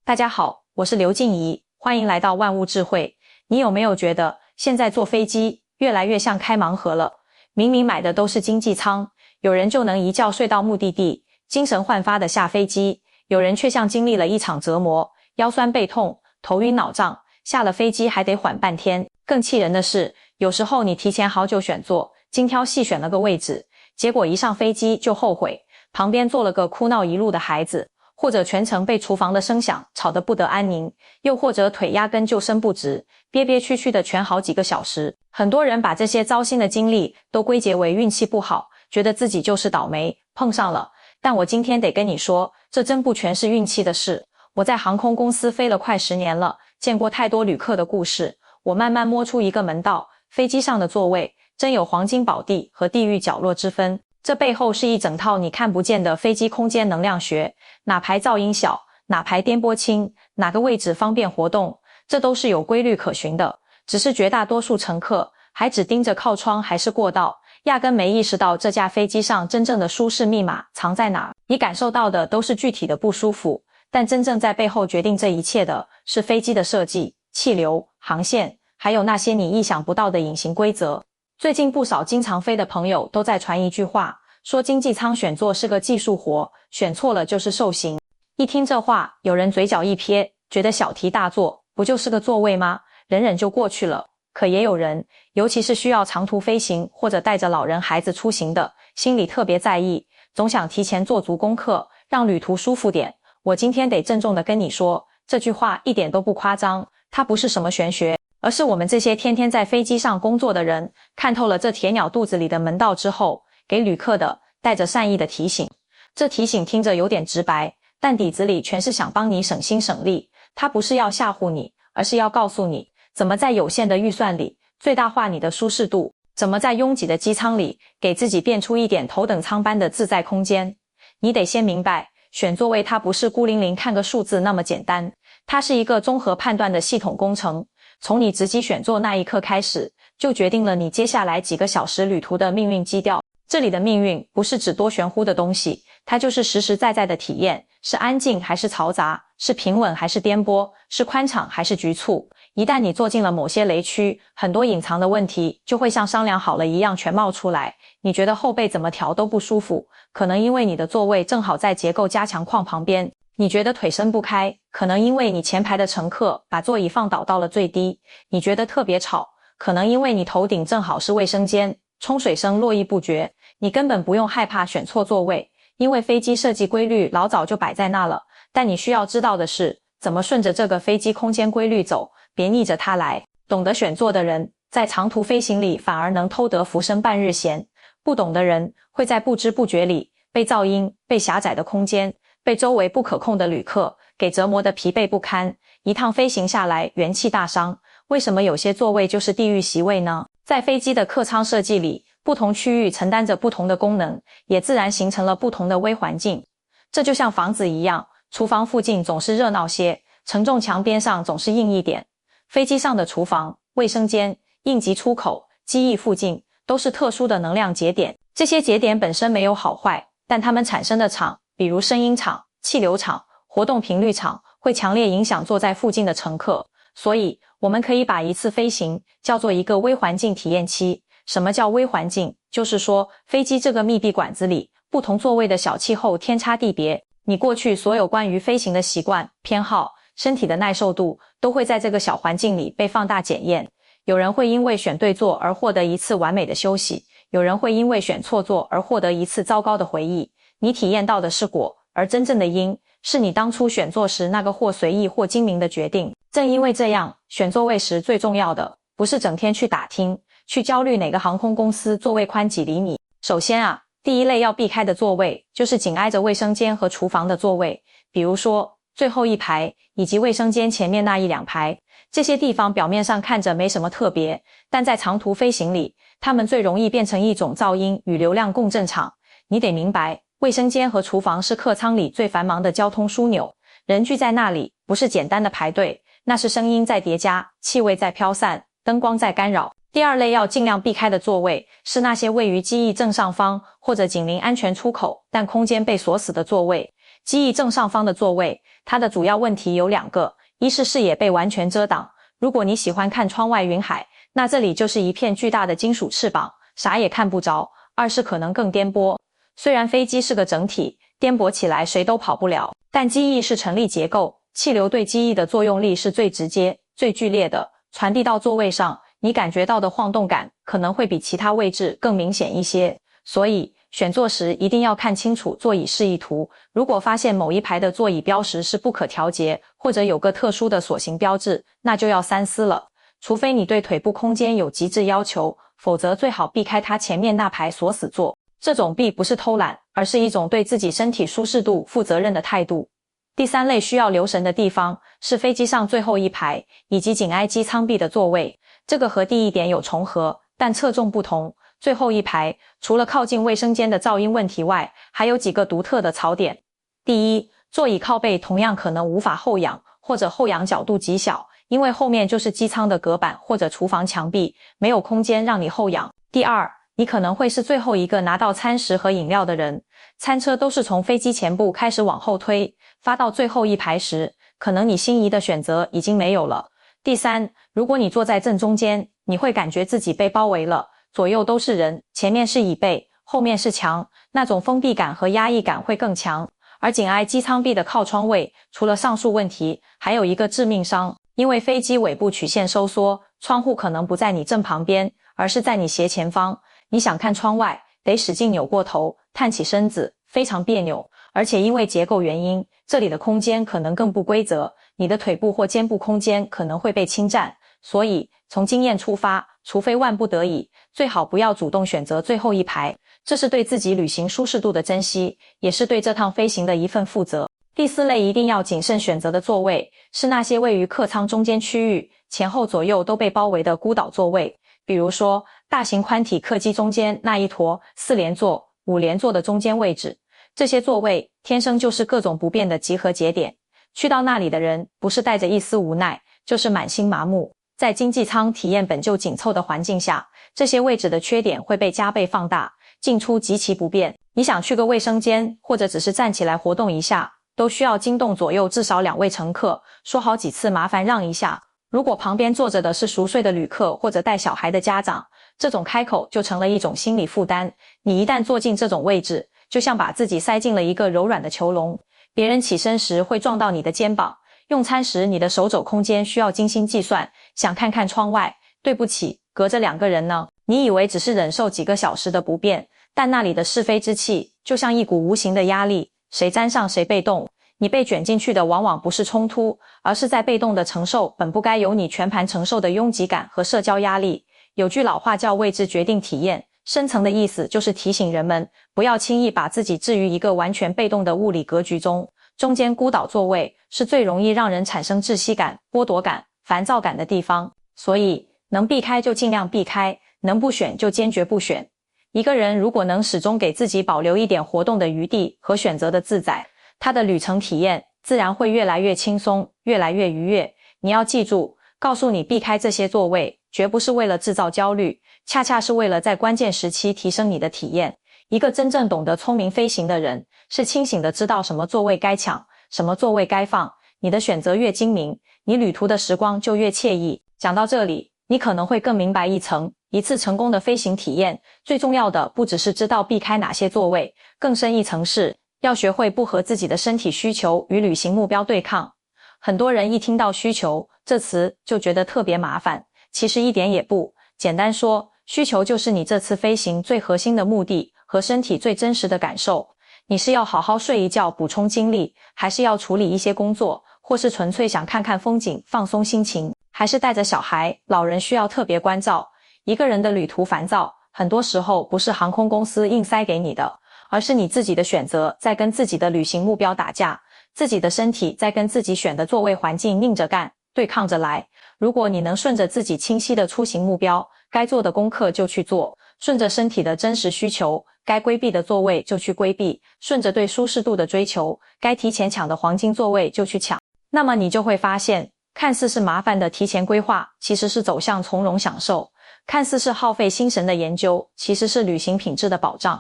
大家好，我是刘静怡，欢迎来到万物智慧。你有没有觉得现在坐飞机越来越像开盲盒了？明明买的都是经济舱，有人就能一觉睡到目的地，精神焕发的下飞机，有人却像经历了一场折磨，腰酸背痛，头晕脑胀，下了飞机还得缓半天。更气人的是，有时候你提前好久选座，精挑细选了个位置，结果一上飞机就后悔，旁边坐了个哭闹一路的孩子，或者全程被厨房的声响吵得不得安宁，又或者腿压根就伸不直，憋憋屈屈的蜷好几个小时。很多人把这些糟心的经历都归结为运气不好，觉得自己就是倒霉碰上了。但我今天得跟你说，这真不全是运气的事。我在航空公司飞了快10年了，见过太多旅客的故事，我慢慢摸出一个门道，飞机上的座位真有黄金宝地和地狱角落之分。这背后是一整套你看不见的飞机空间能量学，哪排噪音小，哪排颠簸轻，哪个位置方便活动，这都是有规律可循的。只是绝大多数乘客还只盯着靠窗还是过道，压根没意识到这架飞机上真正的舒适密码藏在哪。你感受到的都是具体的不舒服，但真正在背后决定这一切的是飞机的设计、气流、航线，还有那些你意想不到的隐形规则。最近不少经常飞的朋友都在传一句话，说经济舱选座是个技术活，选错了就是受刑。一听这话，有人嘴角一撇，觉得小题大做，不就是个座位吗？忍忍就过去了。可也有人，尤其是需要长途飞行或者带着老人孩子出行的，心里特别在意，总想提前做足功课，让旅途舒服点。我今天得郑重地跟你说，这句话一点都不夸张，它不是什么玄学，而是我们这些天天在飞机上工作的人，看透了这铁鸟肚子里的门道之后，给旅客的带着善意的提醒。这提醒听着有点直白，但底子里全是想帮你省心省力。它不是要吓唬你，而是要告诉你怎么在有限的预算里最大化你的舒适度，怎么在拥挤的机舱里给自己变出一点头等舱般的自在空间。你得先明白，选座位它不是孤零零看个数字那么简单，它是一个综合判断的系统工程。从你直击选座那一刻开始，就决定了你接下来几个小时旅途的命运基调。这里的命运不是指多玄乎的东西，它就是实实在在的体验，是安静还是嘈杂，是平稳还是颠簸，是宽敞还是局促。一旦你坐进了某些雷区，很多隐藏的问题就会像商量好了一样全冒出来。你觉得后背怎么调都不舒服，可能因为你的座位正好在结构加强框旁边。你觉得腿伸不开，可能因为你前排的乘客把座椅放倒到了最低。你觉得特别吵，可能因为你头顶正好是卫生间，冲水声络绎不绝。你根本不用害怕选错座位，因为飞机设计规律老早就摆在那了。但你需要知道的是，怎么顺着这个飞机空间规律走，别逆着它来。懂得选座的人，在长途飞行里反而能偷得浮生半日闲。不懂的人，会在不知不觉里被噪音、被狭窄的空间、被周围不可控的旅客给折磨得疲惫不堪，一趟飞行下来元气大伤。为什么有些座位就是地狱席位呢？在飞机的客舱设计里，不同区域承担着不同的功能，也自然形成了不同的微环境。这就像房子一样，厨房附近总是热闹些，承重墙边上总是硬一点。飞机上的厨房、卫生间、应急出口、机翼附近都是特殊的能量节点。这些节点本身没有好坏，但它们产生的场，比如声音场、气流场、活动频率场，会强烈影响坐在附近的乘客。所以我们可以把一次飞行叫做一个微环境体验期。什么叫微环境？就是说，飞机这个密闭管子里，不同座位的小气候天差地别，你过去所有关于飞行的习惯、偏好、身体的耐受度，都会在这个小环境里被放大检验。有人会因为选对座而获得一次完美的休息，有人会因为选错座而获得一次糟糕的回忆。你体验到的是果，而真正的因，是你当初选座时那个或随意或精明的决定。正因为这样，选座位时最重要的，不是整天去打听，去焦虑哪个航空公司座位宽几厘米。首先第一类要避开的座位就是紧挨着卫生间和厨房的座位，比如说最后一排以及卫生间前面那1-2排。这些地方表面上看着没什么特别，但在长途飞行里，它们最容易变成一种噪音与流量共振场。你得明白，卫生间和厨房是客舱里最繁忙的交通枢纽，人聚在那里不是简单的排队，那是声音在叠加，气味在飘散，灯光在干扰。第二类要尽量避开的座位是那些位于机翼正上方或者紧邻安全出口但空间被锁死的座位。机翼正上方的座位，它的主要问题有2个，一是视野被完全遮挡，如果你喜欢看窗外云海，那这里就是一片巨大的金属翅膀，啥也看不着。二是可能更颠簸，虽然飞机是个整体，颠簸起来谁都跑不了，但机翼是成立结构，气流对机翼的作用力是最直接、最剧烈的，传递到座位上，你感觉到的晃动感可能会比其他位置更明显一些。所以选座时一定要看清楚座椅示意图，如果发现某一排的座椅标识是不可调节，或者有个特殊的锁形标志，那就要三思了。除非你对腿部空间有极致要求，否则最好避开它前面那排锁死座。这种避不是偷懒，而是一种对自己身体舒适度负责任的态度。第3类需要留神的地方是飞机上最后一排以及紧挨机舱壁的座位，这个和第一点有重合，但侧重不同。最后一排除了靠近卫生间的噪音问题外，还有几个独特的槽点。第一，座椅靠背同样可能无法后仰，或者后仰角度极小，因为后面就是机舱的隔板或者厨房墙壁，没有空间让你后仰。第二，你可能会是最后一个拿到餐食和饮料的人，餐车都是从飞机前部开始往后推，发到最后一排时，可能你心仪的选择已经没有了。第三，如果你坐在正中间，你会感觉自己被包围了，左右都是人，前面是椅背，后面是墙，那种封闭感和压抑感会更强。而紧挨机舱壁的靠窗位，除了上述问题，还有一个致命伤，因为飞机尾部曲线收缩，窗户可能不在你正旁边，而是在你斜前方。你想看窗外，得使劲扭过头，探起身子，非常别扭。而且因为结构原因，这里的空间可能更不规则，你的腿部或肩部空间可能会被侵占。所以从经验出发，除非万不得已，最好不要主动选择最后一排，这是对自己旅行舒适度的珍惜，也是对这趟飞行的一份负责。第4类一定要谨慎选择的座位，是那些位于客舱中间区域，前后左右都被包围的孤岛座位。比如说大型宽体客机中间那一坨4连座、5连座的中间位置，这些座位天生就是各种不便的集合节点，去到那里的人不是带着一丝无奈，就是满心麻木。在经济舱体验本就紧凑的环境下，这些位置的缺点会被加倍放大，进出极其不便。你想去个卫生间，或者只是站起来活动一下，都需要惊动左右至少2位乘客，说好几次麻烦让一下。如果旁边坐着的是熟睡的旅客或者带小孩的家长，这种开口就成了一种心理负担。你一旦坐进这种位置，就像把自己塞进了一个柔软的囚笼，别人起身时会撞到你的肩膀，用餐时你的手肘空间需要精心计算，想看看窗外，对不起，隔着2个人呢。你以为只是忍受几个小时的不便，但那里的是非之气就像一股无形的压力，谁沾上谁被动。你被卷进去的往往不是冲突，而是在被动的承受本不该由你全盘承受的拥挤感和社交压力。有句老话叫位置决定体验，深层的意思就是提醒人们不要轻易把自己置于一个完全被动的物理格局中。中间孤岛座位是最容易让人产生窒息感、剥夺感、烦躁感的地方，所以能避开就尽量避开，能不选就坚决不选。一个人如果能始终给自己保留一点活动的余地和选择的自在，他的旅程体验自然会越来越轻松，越来越愉悦。你要记住，告诉你避开这些座位，绝不是为了制造焦虑，恰恰是为了在关键时期提升你的体验。一个真正懂得聪明飞行的人，是清醒的知道什么座位该抢，什么座位该放。你的选择越精明，你旅途的时光就越惬意。讲到这里，你可能会更明白一次成功的飞行体验，最重要的不只是知道避开哪些座位，更深一层是要学会不和自己的身体需求与旅行目标对抗。很多人一听到需求这词就觉得特别麻烦，其实一点也不。简单说，需求就是你这次飞行最核心的目的和身体最真实的感受。你是要好好睡一觉补充精力，还是要处理一些工作，或是纯粹想看看风景放松心情，还是带着小孩、老人需要特别关照。一个人的旅途烦躁，很多时候不是航空公司硬塞给你的，而是你自己的选择在跟自己的旅行目标打架，自己的身体在跟自己选的座位环境拧着干，对抗着来。如果你能顺着自己清晰的出行目标，该做的功课就去做，顺着身体的真实需求，该规避的座位就去规避，顺着对舒适度的追求，该提前抢的黄金座位就去抢。那么你就会发现，看似是麻烦的提前规划，其实是走向从容享受；看似是耗费心神的研究，其实是旅行品质的保障；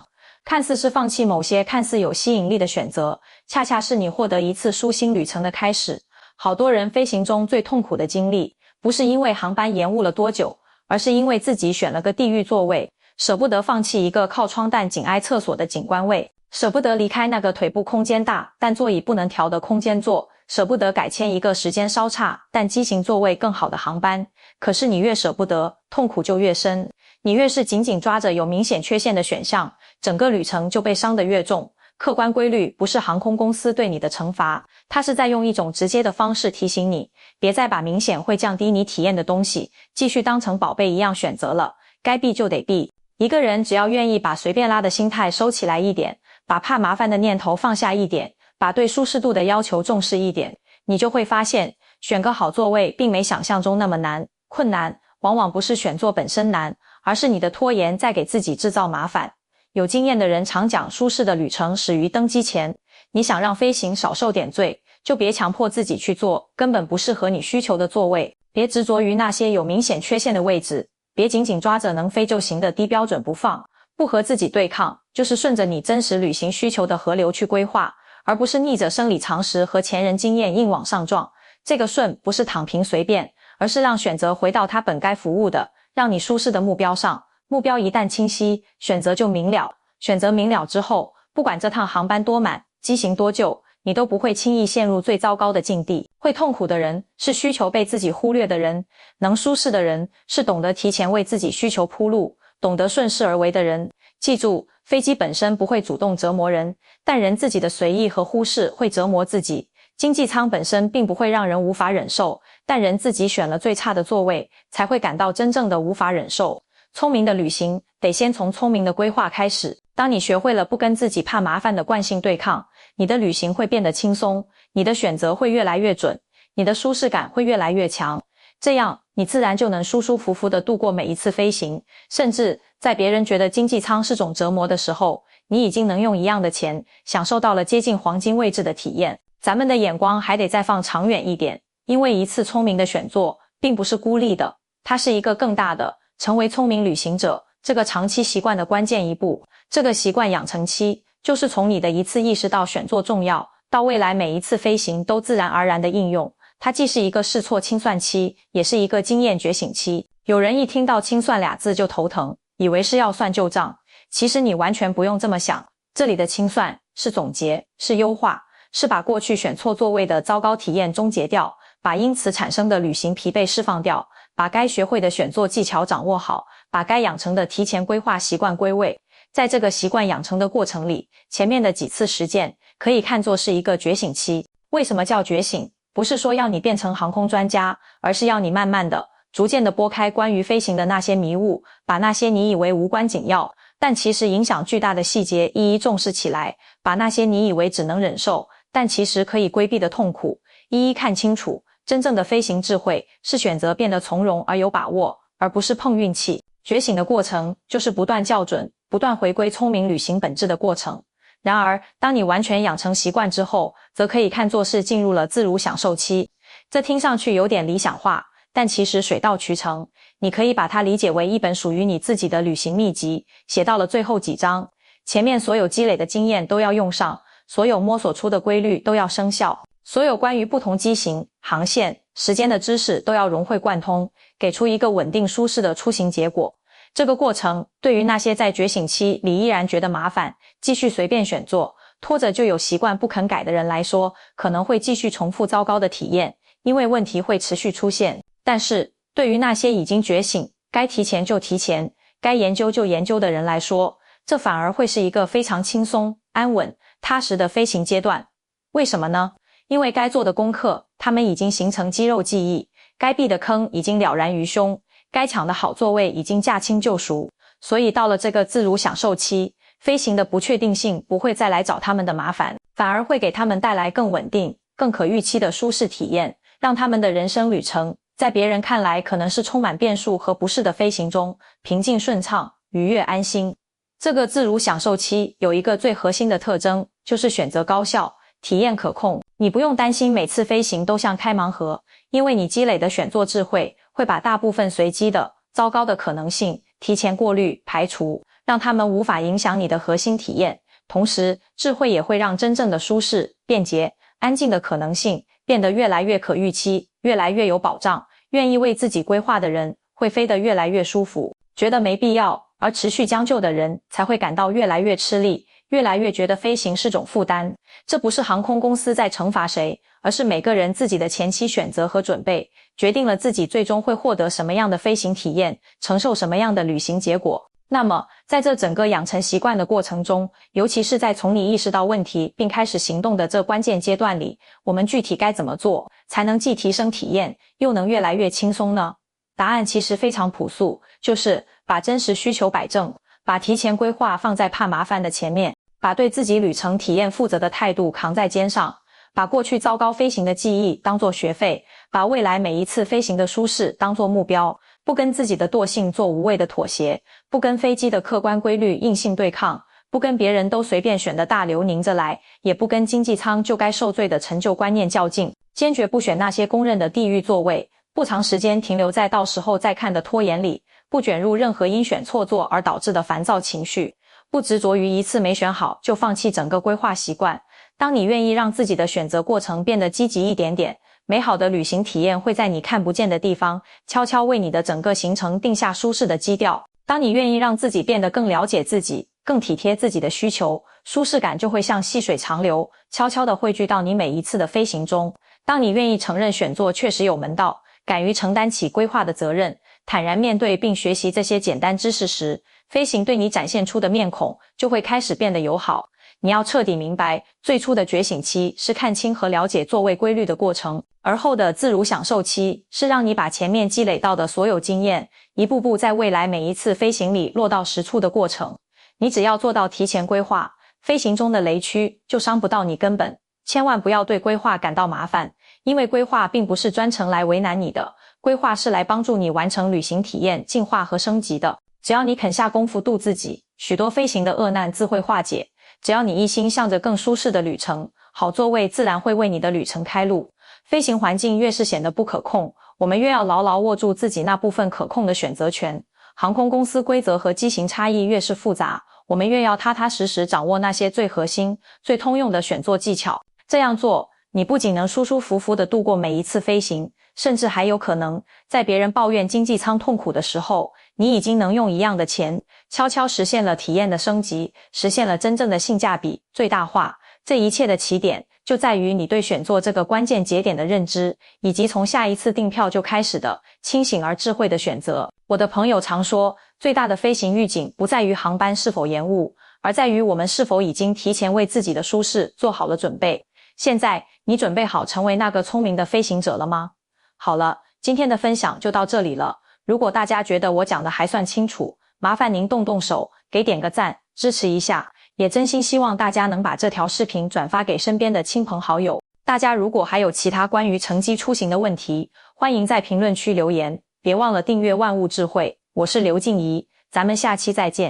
看似是放弃某些看似有吸引力的选择，恰恰是你获得一次舒心旅程的开始。好多人飞行中最痛苦的经历，不是因为航班延误了多久，而是因为自己选了个地狱座位，舍不得放弃一个靠窗但紧挨厕所的景观位，舍不得离开那个腿部空间大但座椅不能调的空间座，舍不得改签一个时间稍差但机型座位更好的航班。可是你越舍不得，痛苦就越深。你越是紧紧抓着有明显缺陷的选项，整个旅程就被伤得越重。客观规律不是航空公司对你的惩罚，它是在用一种直接的方式提醒你，别再把明显会降低你体验的东西继续当成宝贝一样选择了，该避就得避。一个人只要愿意把随便拉的心态收起来一点，把怕麻烦的念头放下一点，把对舒适度的要求重视一点，你就会发现，选个好座位并没想象中那么难。困难往往不是选座本身难，而是你的拖延在给自己制造麻烦。有经验的人常讲，舒适的旅程始于登机前。你想让飞行少受点罪，就别强迫自己去坐根本不适合你需求的座位，别执着于那些有明显缺陷的位置，别紧紧抓着能飞就行的低标准不放。不和自己对抗，就是顺着你真实旅行需求的河流去规划，而不是逆着生理常识和前人经验硬往上撞。这个顺不是躺平随便，而是让选择回到它本该服务的，让你舒适的目标上。目标一旦清晰，选择就明了。选择明了之后，不管这趟航班多满，机型多旧，你都不会轻易陷入最糟糕的境地。会痛苦的人是需求被自己忽略的人，能舒适的人是懂得提前为自己需求铺路，懂得顺势而为的人。记住，飞机本身不会主动折磨人，但人自己的随意和忽视会折磨自己。经济舱本身并不会让人无法忍受，但人自己选了最差的座位，才会感到真正的无法忍受。聪明的旅行得先从聪明的规划开始。当你学会了不跟自己怕麻烦的惯性对抗，你的旅行会变得轻松，你的选择会越来越准，你的舒适感会越来越强。这样你自然就能舒舒服服地度过每一次飞行，甚至在别人觉得经济舱是种折磨的时候，你已经能用一样的钱享受到了接近黄金位置的体验。咱们的眼光还得再放长远一点，因为一次聪明的选座并不是孤立的，它是一个更大的成为聪明旅行者这个长期习惯的关键一步。这个习惯养成期就是从你的一次意识到选座重要，到未来每一次飞行都自然而然的应用。它既是一个试错清算期，也是一个经验觉醒期。有人一听到清算俩字就头疼，以为是要算旧账，其实你完全不用这么想。这里的清算是总结，是优化，是把过去选错座位的糟糕体验终结掉，把因此产生的旅行疲惫释放掉，把该学会的选座技巧掌握好，把该养成的提前规划习惯归位。在这个习惯养成的过程里，前面的几次实践可以看作是一个觉醒期。为什么叫觉醒？不是说要你变成航空专家，而是要你慢慢的、逐渐的拨开关于飞行的那些迷雾，把那些你以为无关紧要，但其实影响巨大的细节一一重视起来，把那些你以为只能忍受，但其实可以规避的痛苦一一看清楚。真正的飞行智慧是选择变得从容而有把握，而不是碰运气。觉醒的过程就是不断校准，不断回归聪明旅行本质的过程。然而，当你完全养成习惯之后，则可以看作是进入了自如享受期。这听上去有点理想化，但其实水到渠成。你可以把它理解为一本属于你自己的旅行秘籍，写到了最后几章，前面所有积累的经验都要用上，所有摸索出的规律都要生效，所有关于不同机型、航线、时间的知识都要融会贯通，给出一个稳定舒适的出行结果。这个过程对于那些在觉醒期里依然觉得麻烦，继续随便选座，拖着就有习惯不肯改的人来说，可能会继续重复糟糕的体验，因为问题会持续出现。但是对于那些已经觉醒，该提前就提前，该研究就研究的人来说，这反而会是一个非常轻松、安稳、踏实的飞行阶段。为什么呢？因为该做的功课，他们已经形成肌肉记忆，该避的坑已经了然于胸，该抢的好座位已经驾轻就熟。所以到了这个自如享受期，飞行的不确定性不会再来找他们的麻烦，反而会给他们带来更稳定、更可预期的舒适体验，让他们的人生旅程在别人看来可能是充满变数和不适的飞行中平静顺畅、愉悦安心。这个自如享受期有一个最核心的特征，就是选择高效，体验可控。你不用担心每次飞行都像开盲盒，因为你积累的选座智慧会把大部分随机的、糟糕的可能性提前过滤排除，让它们无法影响你的核心体验。同时，智慧也会让真正的舒适、便捷、安静的可能性变得越来越可预期，越来越有保障。愿意为自己规划的人会飞得越来越舒服，觉得没必要，而持续将就的人才会感到越来越吃力，越来越觉得飞行是种负担。这不是航空公司在惩罚谁，而是每个人自己的前期选择和准备，决定了自己最终会获得什么样的飞行体验，承受什么样的旅行结果。那么，在这整个养成习惯的过程中，尤其是在从你意识到问题并开始行动的这关键阶段里，我们具体该怎么做，才能既提升体验，又能越来越轻松呢？答案其实非常朴素，就是把真实需求摆正，把提前规划放在怕麻烦的前面，把对自己旅程体验负责的态度扛在肩上，把过去糟糕飞行的记忆当作学费，把未来每一次飞行的舒适当作目标，不跟自己的惰性做无谓的妥协，不跟飞机的客观规律硬性对抗，不跟别人都随便选的大流拧着来，也不跟经济舱就该受罪的陈旧观念较劲，坚决不选那些公认的地狱座位，不长时间停留在到时候再看的拖延里，不卷入任何因选错座而导致的烦躁情绪，不执着于一次没选好就放弃整个规划习惯。当你愿意让自己的选择过程变得积极一点点，美好的旅行体验会在你看不见的地方悄悄为你的整个行程定下舒适的基调。当你愿意让自己变得更了解自己，更体贴自己的需求，舒适感就会像细水长流，悄悄地汇聚到你每一次的飞行中。当你愿意承认选座确实有门道，敢于承担起规划的责任，坦然面对并学习这些简单知识时，飞行对你展现出的面孔就会开始变得友好。你要彻底明白，最初的觉醒期是看清和了解座位规律的过程，而后的自如享受期是让你把前面积累到的所有经验，一步步在未来每一次飞行里落到实处的过程。你只要做到提前规划，飞行中的雷区就伤不到你根本。千万不要对规划感到麻烦，因为规划并不是专程来为难你的，规划是来帮助你完成旅行体验进化和升级的。只要你肯下功夫度自己，许多飞行的厄难自会化解。只要你一心向着更舒适的旅程，好座位自然会为你的旅程开路。飞行环境越是显得不可控，我们越要牢牢握住自己那部分可控的选择权。航空公司规则和机型差异越是复杂，我们越要踏踏实实掌握那些最核心、最通用的选座技巧。这样做，你不仅能舒舒服服地度过每一次飞行，甚至还有可能在别人抱怨经济舱痛苦的时候，你已经能用一样的钱悄悄实现了体验的升级，实现了真正的性价比最大化。这一切的起点就在于你对选座这个关键节点的认知，以及从下一次订票就开始的清醒而智慧的选择。我的朋友常说，最大的飞行预警不在于航班是否延误，而在于我们是否已经提前为自己的舒适做好了准备。现在，你准备好成为那个聪明的飞行者了吗？好了，今天的分享就到这里了。如果大家觉得我讲的还算清楚，麻烦您动动手，给点个赞，支持一下。也真心希望大家能把这条视频转发给身边的亲朋好友。大家如果还有其他关于乘机出行的问题，欢迎在评论区留言。别忘了订阅万物智慧，我是刘静怡，咱们下期再见。